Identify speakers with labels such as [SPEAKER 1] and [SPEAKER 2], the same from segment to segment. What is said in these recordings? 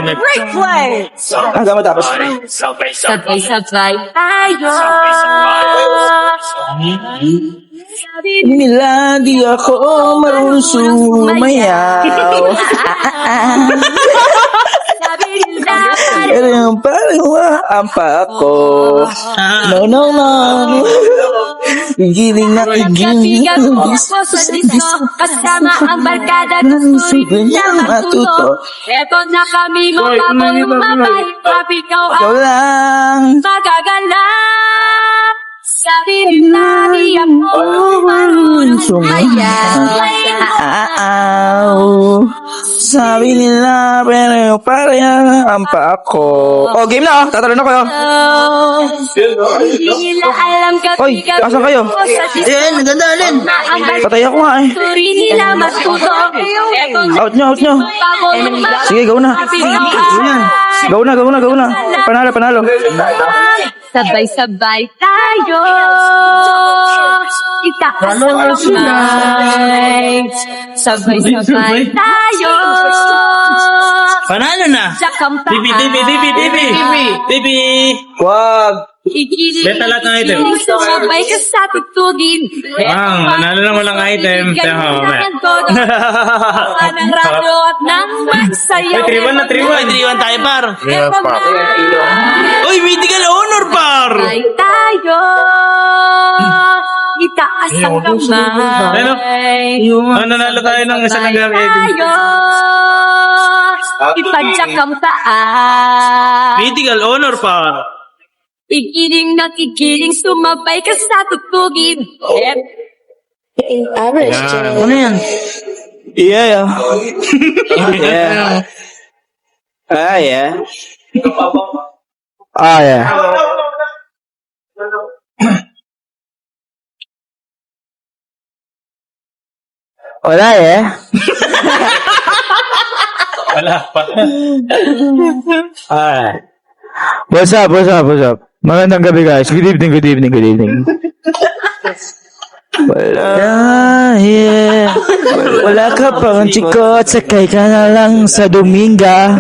[SPEAKER 1] Replay!
[SPEAKER 2] Tama tapos.
[SPEAKER 1] Sabay-sabay tayo.
[SPEAKER 2] Nila di ako marunong sumayaw.
[SPEAKER 1] Sabi nila,
[SPEAKER 2] Pero parang ampa ako. No. Giling na
[SPEAKER 1] kapigan
[SPEAKER 2] giling.
[SPEAKER 1] mo ako sa disko, kasama ang barkada, gusto rin niya matuto. Eto na kami magpapalumabay, kapit ikaw
[SPEAKER 2] Ikaw
[SPEAKER 1] ang
[SPEAKER 2] lang.
[SPEAKER 1] magaganap. Sabi nila, di ako marunong sumayaw.
[SPEAKER 2] Sabi nila, pero parang ampa ako. Oh, game na. Tatalon ako.
[SPEAKER 1] Hindi nila alam
[SPEAKER 2] Oy,
[SPEAKER 1] kapigan
[SPEAKER 2] asan kayo?
[SPEAKER 1] mo sa disko.
[SPEAKER 2] Maganda alin.
[SPEAKER 1] Ang
[SPEAKER 2] Patay ako nga eh.
[SPEAKER 1] gusto rin nila matuto. Eto na
[SPEAKER 2] Out nyo.
[SPEAKER 1] magpapalumabay,
[SPEAKER 2] Sige, go na.
[SPEAKER 1] kapit ikaw ang
[SPEAKER 2] Go na. Panalo.
[SPEAKER 1] sabay-sabay tayo. Itaas ang kamay. Sabay-sabay tayo.
[SPEAKER 3] Panalo na.
[SPEAKER 1] Jakamtaan.
[SPEAKER 3] Bibi.
[SPEAKER 2] Wag.
[SPEAKER 1] Ikilig.
[SPEAKER 3] Beta lahat ng item.
[SPEAKER 1] Sumabay ka sa tutugin.
[SPEAKER 3] Nanalo na walang item.
[SPEAKER 1] Anang radyo at nang magsayaw.
[SPEAKER 3] Uy, 3-1 tayo, par. Uy, mythical honor, par.
[SPEAKER 1] Sabay tayo. Itaas ang
[SPEAKER 3] Ano?
[SPEAKER 1] kamay.
[SPEAKER 3] Nanalo tayo ng isa ng gamit.
[SPEAKER 1] Tayo. Ipagjakamtaan.
[SPEAKER 3] Mythical honor, par.
[SPEAKER 1] Ikiling na ikiling, sumabay ka sa tutugin.
[SPEAKER 2] Ano yan? Yeah. Yeah. Wala eh.
[SPEAKER 3] Wala pa.
[SPEAKER 2] What's up? Magandang gabi guys. Good evening. Wala ka pang chikot, sakay ka na lang sa Dominga.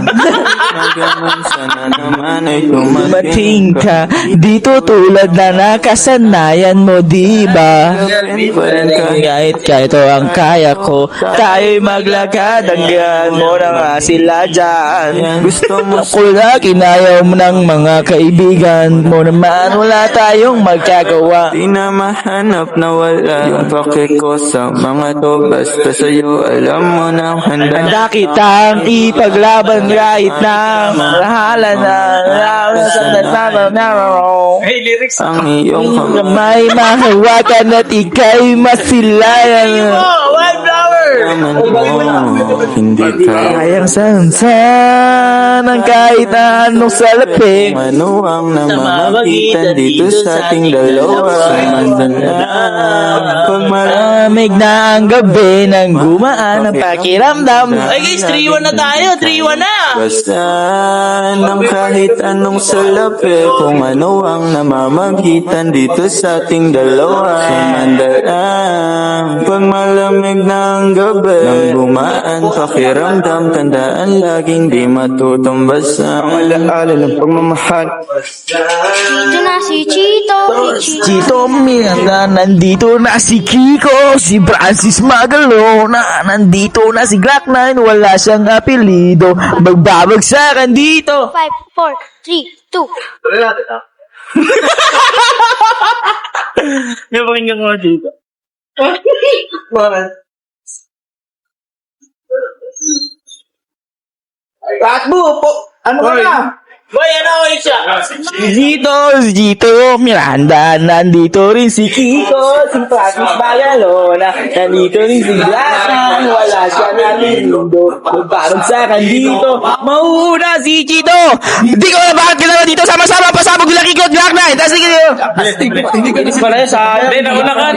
[SPEAKER 2] Dumating ka dito tulad na nakasanayan mo, diba? Kahit ang kaya ko, tayo'y maglakad, hanggang mo na nga sila dyan. Gusto mo kula, kinayaw mo ng mga kaibigan mo naman, wala tayong magkagawa.
[SPEAKER 4] Di na mahanap na wala yung pake ko sa mga to. Basta sa'yo alam mo na
[SPEAKER 2] Handa kitang ipaglaban kahit na mahala na
[SPEAKER 3] Hey, lyrics.
[SPEAKER 4] ang iyong
[SPEAKER 2] may mahawakan at ika'y masilayan.
[SPEAKER 4] kamay mo. Hindi ka
[SPEAKER 2] Kayang sansan ng kahit na anong salaping.
[SPEAKER 4] ano ang namamagitan dito sa ating dalawa. Samantala pag
[SPEAKER 2] Malamig na ang gabi nang gumaan ang pakiramdam.
[SPEAKER 3] Ay guys, 3-1 na tayo. 3-1 na.
[SPEAKER 4] basta ng kahit anong salapi, kung ano ang namamagitan dito sa ating dalawa. Samantala pag malamig na ang gabi nang gumaan pakiramdam, tandaan laging di matutumbasan ang alaala ng pagmamahal.
[SPEAKER 5] Ito na si Chito.
[SPEAKER 2] Chito Miranda, nandito na si Kiko, si Francis Magalona, nandito na si Glock 9, wala siyang apelido, magbabagsakan dito.
[SPEAKER 5] 5, 4, 3, 2.
[SPEAKER 3] May pakinggan ko dito.
[SPEAKER 2] Takbo po, ano ka na?
[SPEAKER 3] Boy, ano ulit siya?
[SPEAKER 2] Gito Miranda, nandito rin si Kiko, si Francis Magalona, nandito rin si Glock 9, wala siyang apelido, magbabagsakan dito. Mauuna si Chito, hindi ko na bakit dalawa dito sama-sama pasabog nila Kiko at Glock 9. Tapos sige nyo.
[SPEAKER 3] Hindi ka pala sa Hindi, nauna ka.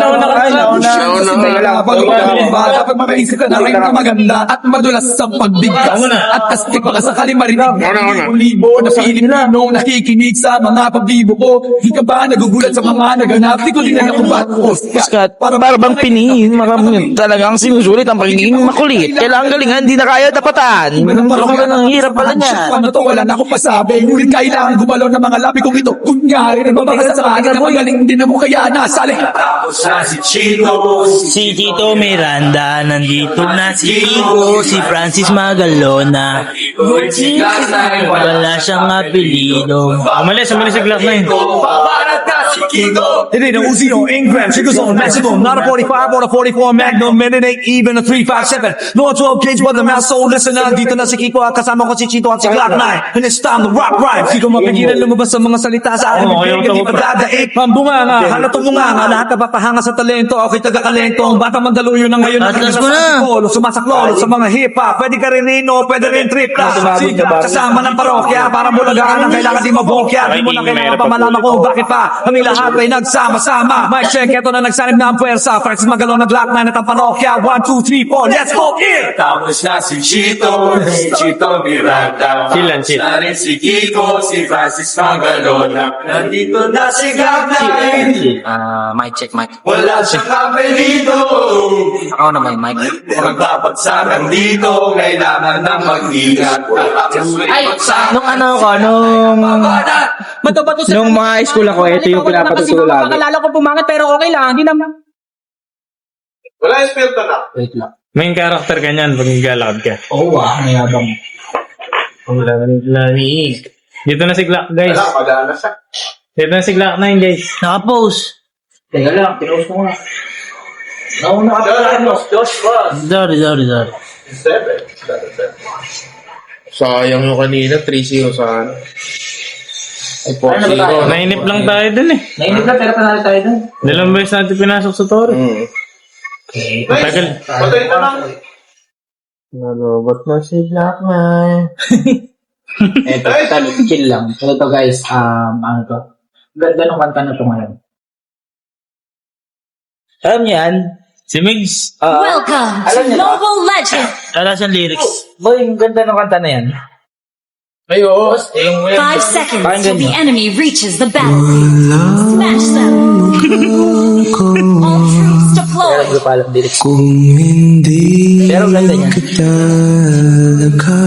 [SPEAKER 6] Dapat makaisip ka na rin na maganda at madulas sa pagbigkas. At astig baka sakali marinig libo na Pilipino nakikinig sa mga pabibo ko. Di ka ba nagugulat sa mga naganap? Di ko din nakubat.
[SPEAKER 2] Scott, para bang pinihin, talagang sinusulit ang pagiging makulit. Kailangan galingan, di na kaya tapatan. Ang hirap pala niya.
[SPEAKER 6] Ano to, wala na akong masabi. Ngunit kailangan gumalaw ng mga labi kong ito. Kunyari, nagbabaga sa akin na magaling din mo kaya nasali.
[SPEAKER 2] Si Tito Miranda, nandito na si Kiko, si Francis Magalona. Wala siyang apelido.
[SPEAKER 3] Umalis si Glock 9.
[SPEAKER 7] It ain't a Uzi or Ingram, she goes on Mexico, not a 45 or a 44 Magnum, and it ain't even a 357. No 12 gauge, but the mouse soul listener. Dito na si Kiko at kasama ko si Chito at si Glock 9. And it's time to rock rhyme. Di ko mapigilan lumabas sa mga salita sa akin. Hindi pa dadaig. Ang bunganga, halatong bunganga, lahat napapahanga sa talento. Okay, taga-kalento. Ang bata mandaluyo na ngayon.
[SPEAKER 2] Atlas mo na.
[SPEAKER 7] Sumasaklolo sa mga hip-hop. Pwede ka rin rino, pwede rin trip na. Kasama ng parokya, para bulagaan ang kailangan di mabokya. Di mo na kailangan pa malaman ko bakit pa. Kami lahat ay nagsama-sama. Mic check, eto na nagsanib na ang puwersa. Francis Magalona, Glock 9 at ang parokya. 1, 2, 3, 4, let's go here!
[SPEAKER 4] Tapos na si Chito Miranda.
[SPEAKER 3] Chill.
[SPEAKER 4] Na rin si Kiko, si Francis Magalona. Nandito na si Glock 9.
[SPEAKER 8] Mic check, mic.
[SPEAKER 4] Wala siyang kapelito.
[SPEAKER 8] Ako na may mic.
[SPEAKER 4] Magbabagsakan dito, kailangan na mag-ingat.
[SPEAKER 2] Ay, nung mga high school ako, ito yung pinapatutulo lagi.
[SPEAKER 9] Pakalala ko pumangat pero okay lang. Hindi naman.
[SPEAKER 4] Wala yung filter na.
[SPEAKER 9] Wait lang.
[SPEAKER 3] Main character ka niyan pag naglalakad ka.
[SPEAKER 9] Oo mayabang.
[SPEAKER 3] Lamig. Dito na si Glock, guys.
[SPEAKER 4] Madala siya.
[SPEAKER 3] Dito na si Glock 9, guys.
[SPEAKER 2] Nakapost.
[SPEAKER 9] Teka lang, pinost ko nga. Nauna ka pala.
[SPEAKER 2] Sorry.
[SPEAKER 10] Sayang yung kanina, 3-0 sana. Ay, 4-0.
[SPEAKER 3] Nainip lang tayo dun eh.
[SPEAKER 9] Nainip lang pero panalo tayo dun.
[SPEAKER 3] Dalawang beses natin pinasok sa toro. Tagal.
[SPEAKER 4] Patay pa lang.
[SPEAKER 10] Nalobot na si Black 9.
[SPEAKER 9] Eto, chill lang. Ito guys, ano to? Ganda nung kanta na to ngayon.
[SPEAKER 2] Alam niyo yan?
[SPEAKER 3] Si Migs.
[SPEAKER 1] Welcome to Mobile Legends.
[SPEAKER 2] Wala siyang lyrics.
[SPEAKER 9] Boy, yung ganda nung kanta na yan.
[SPEAKER 10] Ay, oo.
[SPEAKER 1] 5 seconds till the enemy reaches the battlefield. Smash them. All troops deployed.
[SPEAKER 9] Hindi ko pa alam lyrics.
[SPEAKER 4] Kung hindi
[SPEAKER 2] Pero ganda niya.
[SPEAKER 4] talaga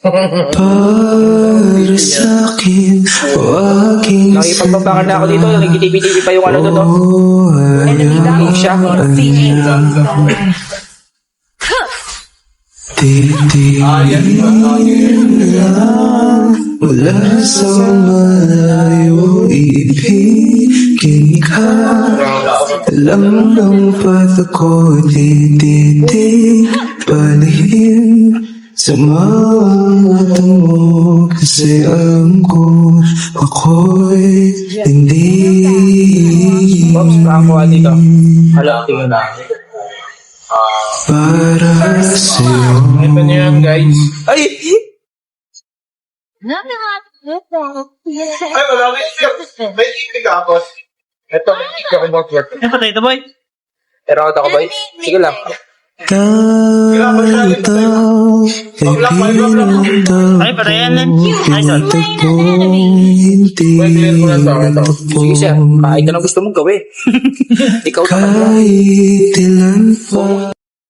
[SPEAKER 4] para sa'kin o aking
[SPEAKER 9] Nakipagpapakan na ako dito. Nagtitipi-tipi pa yung ano doon. Enemy down. Siya.
[SPEAKER 4] titingin lang mula sa malayo ibigin ka. Alam ng pata ko titig palihim sa mga mo kasi alam ko ako'y hindi
[SPEAKER 9] Oops, nakakuha dito. Hala, tingin na.
[SPEAKER 4] para sa'yo.
[SPEAKER 10] Ito niyo yan, guys.
[SPEAKER 4] Ay!
[SPEAKER 10] Ay, wala may itig ako. Ito, may itig ako mag-work.
[SPEAKER 3] Patay ito, boy.
[SPEAKER 9] Pero ako boy. Sige lang.
[SPEAKER 4] Ganito
[SPEAKER 3] Ay, patayan lang. Ay, son.
[SPEAKER 9] Sige siya. Kahit anong gusto mong gawin. Ikaw naman.
[SPEAKER 4] kahit ilan pa